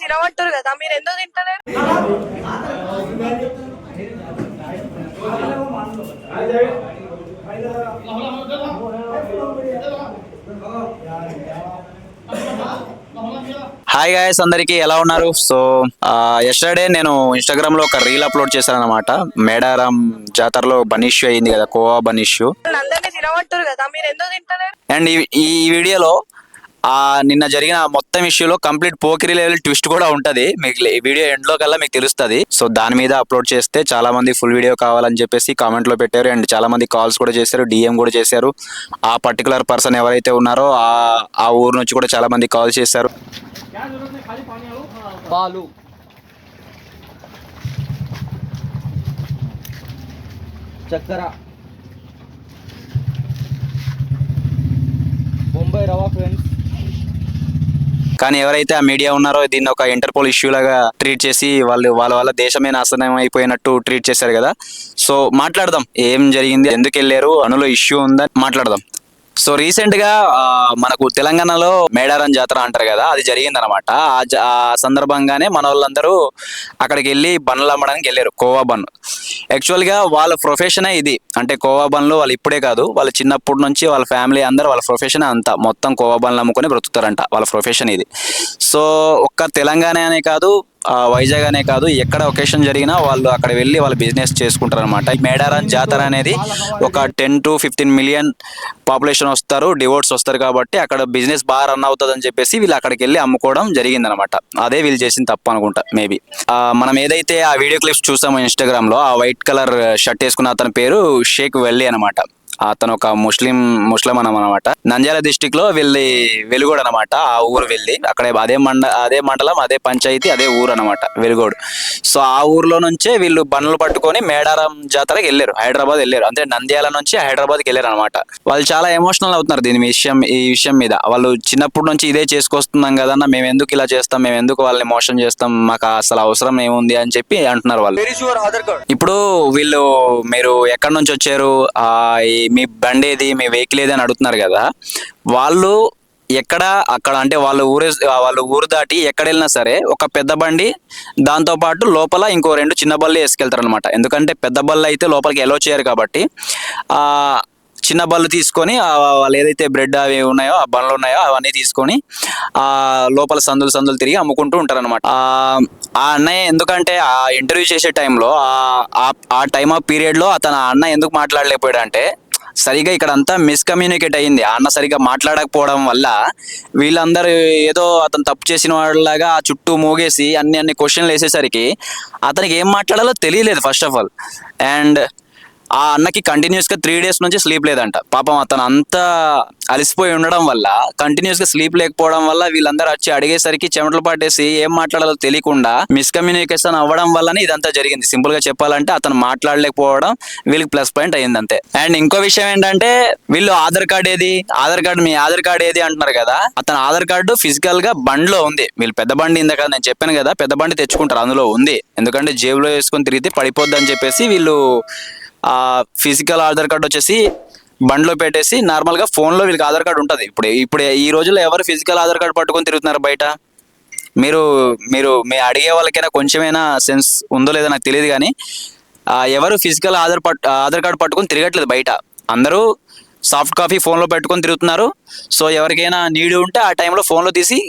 తినబట్టురు కదా, మీరు ఎందుకు తింటలేరు? హాయ్ గాయస్, అందరికి ఎలా ఉన్నారు? సో ఎస్టర్డే నేను ఇన్స్టాగ్రామ్ లో ఒక రీల్ అప్లోడ్ చేశాను అనమాట. మేడారం జాతరలో బన్ ఇష్యూ అయింది కదా, కోవా బన్ ఇష్యూ. అందరినీ తినబట్టురు కదా, మీరు ఎందుకు తింటలేరు? అండ్ ఈ వీడియోలో నిన్న జరిగిన మొత్తం ఇష్యూలో కంప్లీట్ పోకిరి లెవెల్ ట్విస్ట్ కూడా ఉంటది. మీకు ఈ వీడియో ఎండ్ లో కల్లా మీకు తెలుస్తుంది. సో దాని మీద అప్లోడ్ చేస్తే చాలా మంది ఫుల్ వీడియో కావాలని చెప్పేసి కామెంట్ లో పెట్టారు. అండ్ చాలా మంది కాల్స్ కూడా చేశారు, డిఎం కూడా చేశారు. ఆ పర్టికులర్ పర్సన్ ఎవరైతే ఉన్నారో ఆ ఊరు నుంచి కూడా చాలా మంది కాల్ చేశారు. పాలు చక్కెర బొంబాయి రవా ఫ్రెండ్స్. కానీ ఎవరైతే ఆ మీడియా ఉన్నారో దీన్ని ఒక ఇంటర్పోల్ ఇష్యూ లాగా ట్రీట్ చేసి వాళ్ళ దేశమే నాశనం అయిపోయినట్టు ట్రీట్ చేశారు కదా. సో మాట్లాడదాం, ఏం జరిగింది, ఎందుకు వెళ్ళారు, అనులో ఇష్యూ ఉందని మాట్లాడదాం. సో రీసెంట్ గా మనకు తెలంగాణలో మేడారం జాతర అంటారు కదా, అది జరిగింది అనమాట. ఆ సందర్భంగానే మన వాళ్ళందరూ అక్కడికి వెళ్ళి బండ్లు అమ్మడానికి వెళ్ళారు, కోవా బన్. యాక్చువల్ గా వాళ్ళ ప్రొఫెషనే ఇది. అంటే కోవా బండ్లు వాళ్ళు ఇప్పుడే కాదు, వాళ్ళు చిన్నప్పటి నుంచి వాళ్ళ ఫ్యామిలీ అందరూ వాళ్ళ ప్రొఫెషన్ అంతా మొత్తం కోవా బండ్లు అమ్ముకొని బ్రతుకుతారంట. వాళ్ళ ప్రొఫెషన్ ఇది. సో ఒక్క తెలంగాణ అనే కాదు, వైజాగ్ అనే కాదు, ఎక్కడ ఒకేషన్ జరిగినా వాళ్ళు అక్కడ వెళ్ళి వాళ్ళ బిజినెస్ చేసుకుంటారు అనమాట. మేడారం జాతర అనేది ఒక 10 to 15 మిలియన్ పాపులేషన్ వస్తారు, డివోట్స్ వస్తారు. కాబట్టి అక్కడ బిజినెస్ బాగా రన్ అవుతుంది అని చెప్పేసి వీళ్ళు అక్కడికి వెళ్ళి అమ్ముకోవడం జరిగింది అనమాట. అదే వీళ్ళు చేసిన తప్పు అనుకుంటా మేబీ. మనం ఏదైతే ఆ వీడియో క్లిప్స్ చూసామో ఇన్స్టాగ్రామ్ లో, ఆ వైట్ కలర్ షర్ట్ వేసుకున్న అతని పేరు షేక్ వెల్లి అనమాట. అతను ఒక ముస్లిం అనమాట. నంద్యాల డిస్టిక్ లో వెలుగోడు అనమాట. ఆ ఊరు వెళ్ళి అక్కడ అదే మండలం, అదే పంచాయతీ, అదే ఊరు అనమాట, వెలుగోడు. సో ఆ ఊర్లో నుంచే వీళ్ళు బండ్లు పట్టుకొని మేడారం జాతరకి వెళ్ళారు, హైదరాబాద్ వెళ్ళారు. అంటే నంద్యాల నుంచి హైదరాబాద్కి వెళ్ళారు అనమాట. వాళ్ళు చాలా ఎమోషనల్ అవుతున్నారు ఈ విషయం మీద. వాళ్ళు చిన్నప్పటి నుంచి ఇదే చేసుకొస్తున్నాం కదన్న, మేము ఎందుకు ఇలా చేస్తాం, మేము ఎందుకు వాళ్ళని మోసం చేస్తాం, మాకు అసలు అవసరం ఏముంది అని చెప్పి అంటున్నారు వాళ్ళు. ఇప్పుడు వీళ్ళు, మీరు ఎక్కడి నుంచి వచ్చారు, మీ బండి ఏది, మీ వెహికల్ ఏది అని అడుగుతున్నారు కదా. వాళ్ళు అక్కడ అంటే వాళ్ళ ఊరు దాటి ఎక్కడ వెళ్ళినా సరే ఒక పెద్ద బండి, దాంతో పాటు లోపల ఇంకో 2 చిన్న బళ్ళు వేసుకెళ్తారు అనమాట. ఎందుకంటే పెద్ద బళ్ళు అయితే లోపలికి ఎలో చేయరు కాబట్టి చిన్న బళ్ళు తీసుకొని వాళ్ళు ఏదైతే బ్రెడ్ అవి ఉన్నాయో, ఆ బండ్లు ఉన్నాయో అవన్నీ తీసుకొని లోపల సందులు తిరిగి అమ్ముకుంటూ ఉంటారు అనమాట. ఆ అన్నయ్య ఎందుకంటే ఆ ఇంటర్వ్యూ చేసే టైంలో ఆ టైమ్ ఆఫ్ పీరియడ్ లో అన్న ఎందుకు మాట్లాడలేకపోయాడు అంటే, సరిగా ఇక్కడ అంతా మిస్కమ్యూనికేట్ అయ్యింది. ఆ అన్న సరిగా మాట్లాడకపోవడం వల్ల వీళ్ళందరూ ఏదో అతను తప్పు చేసిన వాళ్ళలాగా ఆ చుట్టూ మోగేసి అన్ని క్వశ్చన్లు వేసేసరికి అతనికి ఏం మాట్లాడాలో తెలియలేదు ఫస్ట్ ఆఫ్ ఆల్. అండ్ ఆ అన్నకి కంటిన్యూస్గా 3 days నుంచి స్లీప్ లేదంట. పాపం అతను అంతా అలసిపోయి ఉండడం వల్ల, కంటిన్యూస్గా స్లీప్ లేకపోవడం వల్ల వీళ్ళందరూ వచ్చి అడిగేసరికి చెమటలు పట్టేసి ఏం మాట్లాడాలో తెలియకుండా మిస్కమ్యూనికేషన్ అవ్వడం వల్లనే ఇదంతా జరిగింది. సింపుల్ గా చెప్పాలంటే అతను మాట్లాడలేకపోవడం వీళ్ళకి ప్లస్ పాయింట్ అయ్యింది అంతే. అండ్ ఇంకో విషయం ఏంటంటే, వీళ్ళు మీ ఆధార్ కార్డ్ ఏది అంటున్నారు కదా. అతని ఆధార్ కార్డు ఫిజికల్ గా బండిలో ఉంది. వీళ్ళు పెద్ద బండి ఇందా కదా నేను చెప్పాను కదా, పెద్ద బండి తెచ్చుకుంటారు, అందులో ఉంది. ఎందుకంటే జేబులో వేసుకొని తిరిగితే పడిపోద్ది అని చెప్పేసి వీళ్ళు ఫిజికల్ ఆధార్ కార్డు వచ్చేసి బండ్లో పెట్టేసి, నార్మల్గా ఫోన్లో వీళ్ళకి ఆధార్ కార్డు ఉంటుంది. ఇప్పుడు ఈ రోజుల్లో ఎవరు ఫిజికల్ ఆధార్ కార్డు పట్టుకొని తిరుగుతున్నారు బయట? మీ అడిగే వాళ్ళకైనా కొంచెమైనా సెన్స్ ఉందో లేదో నాకు తెలియదు, కానీ ఎవరు ఫిజికల్ ఆధార్ కార్డు పట్టుకొని తిరగట్లేదు బయట. అందరూ సాఫ్ట్ కాపీ ఫోన్లో పెట్టుకొని తిరుగుతున్నారు. సో ఎవరికైనా నీడ్ ఉంటే ఆ టైంలో ఫోన్లో తీసి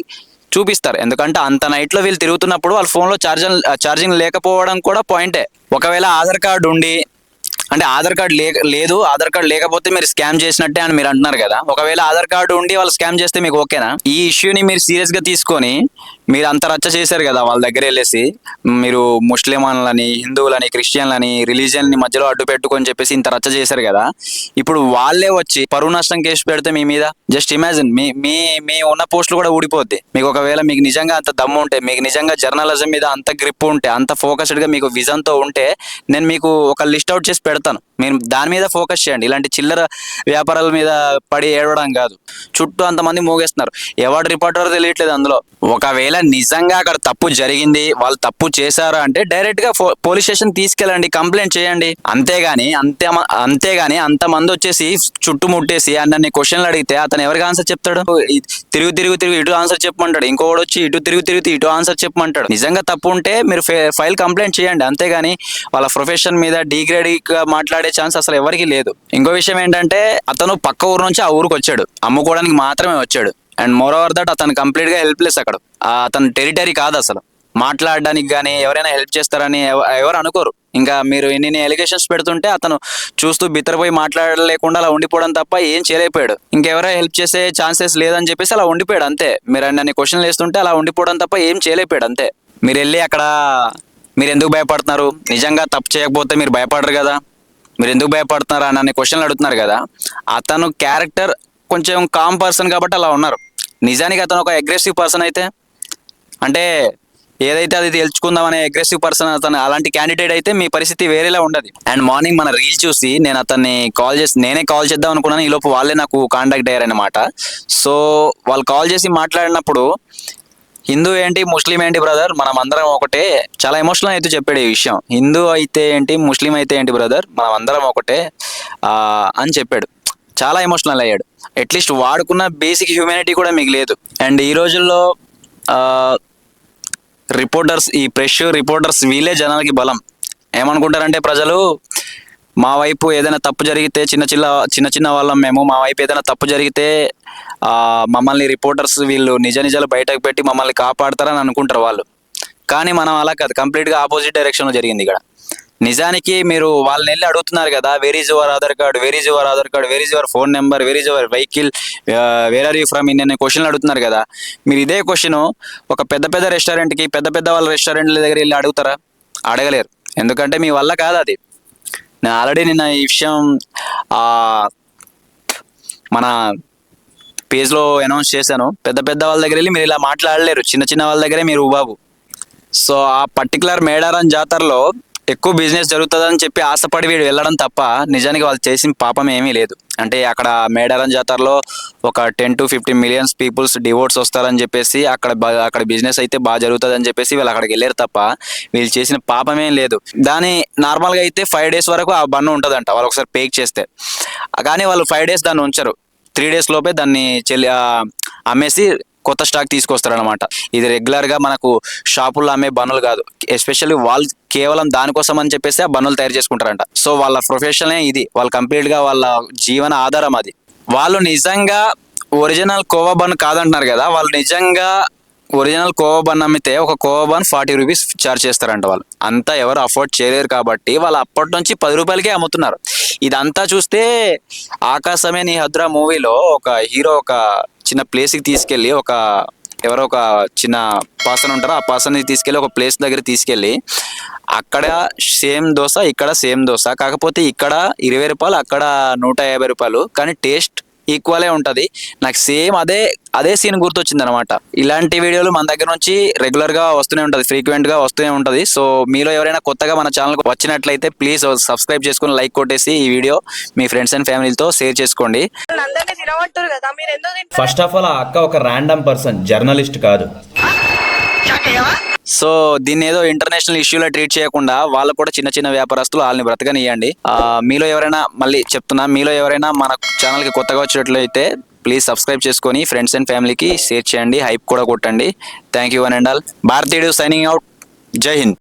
చూపిస్తారు. ఎందుకంటే అంత నైట్లో వీళ్ళు తిరుగుతున్నప్పుడు వాళ్ళ ఫోన్లో ఛార్జింగ్ లేకపోవడం కూడా పాయింటే. ఒకవేళ ఆధార్ కార్డు ఉండి, అంటే ఆధార్ కార్డు ఆధార్ కార్డు లేకపోతే మీరు స్కామ్ చేసినట్టే అని మీరు అంటున్నారు కదా. ఒకవేళ ఆధార్ కార్డు ఉండి వాళ్ళు స్కామ్ చేస్తే మీకు ఓకేనా? ఈ ఇష్యూని మీరు సీరియస్ గా తీసుకొని మీరు అంత రచ్చ చేశారు కదా వాళ్ళ దగ్గర వెళ్ళేసి, మీరు ముస్లింలని, హిందువులని, క్రిస్టియన్లని, రిలీజియన్ ని మధ్యలో అడ్డు పెట్టుకొని చెప్పేసి ఇంత రచ్చ చేశారు కదా. ఇప్పుడు వాళ్ళే వచ్చి పరువు నష్టం కేసు పెడితే మీ మీద, జస్ట్ ఇమాజిన్, మీ ఉన్న పోస్టులు కూడా ఊడిపోద్ది. మీకు నిజంగా అంత దమ్ము ఉంటే, మీకు నిజంగా జర్నలిజం మీద అంత గ్రిప్ ఉంటే, అంత ఫోకస్డ్ గా మీకు విజన్ తో ఉంటే, నేను మీకు ఒక లిస్ట్ అవుట్ చేసి పెడతాను. మీరు దాని మీద ఫోకస్ చేయండి. ఇలాంటి చిల్లర వ్యాపారాల మీద పడి ఏడవడం కాదు. చుట్టూ అంతమంది మోగేస్తున్నారు, ఎవడు రిపోర్టర్ తెలియట్లేదు అందులో. ఒకవేళ నిజంగా అక్కడ తప్పు జరిగింది, వాళ్ళు తప్పు చేశారు అంటే డైరెక్ట్ గా పోలీస్ స్టేషన్ తీసుకెళ్ళండి, కంప్లైంట్ చేయండి. అంతేగాని అంతమంది వచ్చేసి చుట్టుముట్టేసి అన్ని క్వశ్చన్లు అడిగితే అతను ఎవరికి ఆన్సర్ చెప్తాడు? తిరిగి ఇటు ఆన్సర్ చెప్పమంటాడు, ఇంకోటి వచ్చి ఇటు తిరిగి ఇటు ఆన్సర్ చెప్పమంటాడు. నిజంగా తప్పు ఉంటే మీరు ఫైల్ కంప్లైంట్ చేయండి, అంతేగాని వాళ్ళ ప్రొఫెషన్ మీద డిగ్రేడ్ గా మాట్లాడే ఛాన్స్ అసలు ఎవరికి లేదు. ఇంకో విషయం ఏంటంటే అతను పక్క ఊరు నుంచి ఆ ఊరికి వచ్చాడు, అమ్ముకోవడానికి మాత్రమే వచ్చాడు. అండ్ మోర్ ఓవర్ దట్ అతను కంప్లీట్ గా హెల్ప్లెస్. అక్కడ అతను టెరిటరీ కాదు అసలు. మాట్లాడడానికి కానీ ఎవరైనా హెల్ప్ చేస్తారని ఎవరు అనుకోరు. ఇంకా మీరు ఎన్ని ఎలిగేషన్స్ పెడుతుంటే అతను చూస్తూ బిత్తరపోయి మాట్లాడలేకుండా అలా ఉండిపోవడం తప్ప ఏం చేయలేకపోయాడు. ఇంకెవరో హెల్ప్ చేసే ఛాన్సెస్ లేదని చెప్పేసి అలా ఉండిపోయాడు అంతే. మీరు అన్ని క్వశ్చన్లు వేస్తుంటే అలా ఉండిపోవడం తప్ప ఏం చేయలేకపోయాడు అంతే. మీరు వెళ్ళి అక్కడ మీరు ఎందుకు భయపడుతున్నారు? నిజంగా తప్పు చేయకపోతే మీరు భయపడరు కదా, మీరు ఎందుకు భయపడుతున్నారు అని క్వశ్చన్లు అడుగుతున్నారు కదా. అతను క్యారెక్టర్ కొంచెం కామ్ పర్సన్ కాబట్టి అలా ఉన్నారు. నిజానికి అతను ఒక అగ్రెసివ్ పర్సన్ అయితే, అంటే ఏదైతే అది తెలుసుకుందాం అనే అగ్రెసివ్ పర్సన్ అతను అలాంటి క్యాండిడేట్ అయితే మీ పరిస్థితి వేరేలా ఉండదు. అండ్ మార్నింగ్ మన రీల్ చూసి నేను అతన్ని నేనే కాల్ చేద్దాం అనుకున్నాను. ఈ లోపు వాళ్ళే నాకు కాంటాక్ట్ అయ్యారు అనమాట. సో వాళ్ళు కాల్ చేసి మాట్లాడినప్పుడు హిందూ ఏంటి ముస్లిం ఏంటి బ్రదర్, మనం అందరం ఒకటే, చాలా ఎమోషనల్ అయితే చెప్పాడు ఈ విషయం. హిందూ అయితే ఏంటి ముస్లిం అయితే ఏంటి బ్రదర్, మనం అందరం ఒకటే అని చెప్పాడు. చాలా ఎమోషనల్ అయ్యాడు. అట్లీస్ట్ వాడుకున్న బేసిక్ హ్యూమానిటీ కూడా మీకు లేదు. అండ్ ఈ రోజుల్లో ఈ ప్రెష్ రిపోర్టర్స్ వీళ్ళే జనాలకి బలం. ఏమనుకుంటారంటే ప్రజలు, మా వైపు ఏదైనా తప్పు జరిగితే చిన్న వాళ్ళం మేము, మా వైపు ఏదైనా తప్పు జరిగితే మమ్మల్ని రిపోర్టర్స్ వీళ్ళు నిజాలు బయటకు పెట్టి మమ్మల్ని కాపాడతారని అనుకుంటారు వాళ్ళు. కానీ మనం అలా కాదు, కంప్లీట్గా ఆపోజిట్ డైరెక్షన్లో జరిగింది ఇక్కడ. నిజానికి మీరు వాళ్ళని వెళ్ళి అడుగుతున్నారు కదా, where is your Aadhaar card, where is your phone number, where is your vehicle, where are you from, ఇన్ని క్వశ్చన్లు అడుగుతున్నారు కదా. మీరు ఇదే క్వశ్చన్ ఒక పెద్ద రెస్టారెంట్కి పెద్ద వాళ్ళ రెస్టారెంట్ల దగ్గర వెళ్ళి అడుగుతారా? అడగలేరు. ఎందుకంటే మీ వల్ల కాదు అది. నేను ఆల్రెడీ నిన్న ఈ విషయం మన పేజ్లో అనౌన్స్ చేశాను. పెద్ద వాళ్ళ దగ్గర వెళ్ళి మీరు ఇలా మాట్లాడలేరు, చిన్న వాళ్ళ దగ్గరే మీరు బాబు. సో ఆ పర్టికులర్ మేడారం జాతరలో ఎక్కువ బిజినెస్ జరుగుతుందని చెప్పి ఆశపడి వీడు వెళ్ళడం తప్ప నిజానికి వాళ్ళు చేసిన పాపం ఏమీ లేదు. అంటే అక్కడ మేడారం జాతరలో ఒక 10 to 15 million పీపుల్స్ డివోట్స్ వస్తారని చెప్పేసి అక్కడ బిజినెస్ అయితే బాగా జరుగుతుంది అని చెప్పేసి వీళ్ళు అక్కడికి వెళ్ళారు తప్ప వీళ్ళు చేసిన పాపమేం లేదు. దాని నార్మల్గా అయితే 5 days వరకు ఆ బన్ను ఉంటుందంట వాళ్ళు ఒకసారి పేక్ చేస్తే. కానీ వాళ్ళు 5 days దాన్ని ఉంచరు, 3 days లోపే దాన్ని అమ్మేసి కొత్త స్టాక్ తీసుకొస్తారనమాట. ఇది రెగ్యులర్గా మనకు షాపుల్లో అమ్మే బన్నులు కాదు. ఎస్పెషల్లీ వాళ్ళు కేవలం దానికోసం అని చెప్పేసి ఆ బన్నులు తయారు చేసుకుంటారంట. సో వాళ్ళ ప్రొఫెషనే ఇది, వాళ్ళు కంప్లీట్గా వాళ్ళ జీవన ఆధారం అది. వాళ్ళు నిజంగా ఒరిజినల్ కోవా బన్ కాదంటున్నారు కదా, వాళ్ళు నిజంగా ఒరిజినల్ కోవా బన్ అమ్మితే ఒక కోవా బన్ 40 rupees ఛార్జ్ చేస్తారంట. వాళ్ళు అంతా ఎవరు అఫోర్డ్ చేయలేరు కాబట్టి వాళ్ళు అప్పటి నుంచి 10 రూపాయలకే అమ్ముతున్నారు. ఇదంతా చూస్తే ఆకాశమే నీ హద్రా మూవీలో ఒక హీరో ఒక చిన్న ప్లేస్కి తీసుకెళ్ళి ఎవరో ఒక చిన్న పర్సన్ ఉంటారో ఆ పర్సన్ని తీసుకెళ్ళి ఒక ప్లేస్ దగ్గర తీసుకెళ్ళి అక్కడ సేమ్ దోశ ఇక్కడ సేమ్ దోశ, కాకపోతే ఇక్కడ 20 రూపాయలు అక్కడ 150 రూపాయలు, కానీ టేస్ట్ ఈక్వలే ఉంటుంది. నాకు సేమ్ అదే సీన్ గుర్తొచ్చింది అనమాట. ఇలాంటి వీడియోలు మన దగ్గర నుంచి రెగ్యులర్గా వస్తూనే ఉంటుంది, ఫ్రీక్వెంట్గా వస్తూనే ఉంటుంది. సో మీలో ఎవరైనా కొత్తగా మన ఛానల్కి వచ్చినట్లయితే ప్లీజ్ సబ్స్క్రైబ్ చేసుకుని లైక్ కొట్టేసి ఈ వీడియో మీ ఫ్రెండ్స్ అండ్ ఫ్యామిలీతో షేర్ చేసుకోండి. అందరినీ తినమంటారు కదా, మీరు ఎందుకు తింటారు? ఫస్ట్ ఆఫ్ ఆల్ ఆ అక్క ఒక ర్యాండమ్ పర్సన్, జర్నలిస్ట్ కాదు. సో దీన్ని ఏదో ఇంటర్నేషనల్ ఇష్యూలో ట్రీట్ చేయకుండా వాళ్ళు కూడా చిన్న వ్యాపారస్తులు, వాళ్ళని బ్రతకనియండి. మీలో ఎవరైనా, మళ్ళీ చెప్తున్నా, మీలో ఎవరైనా మన ఛానల్కి కొత్తగా వచ్చినట్లయితే ప్లీజ్ సబ్స్క్రైబ్ చేసుకొని ఫ్రెండ్స్ అండ్ ఫ్యామిలీకి షేర్ చేయండి, హైప్ కూడా కొట్టండి. Thank you one and all. భారతీయుడు సైనింగ్ అవుట్. జై హింద్.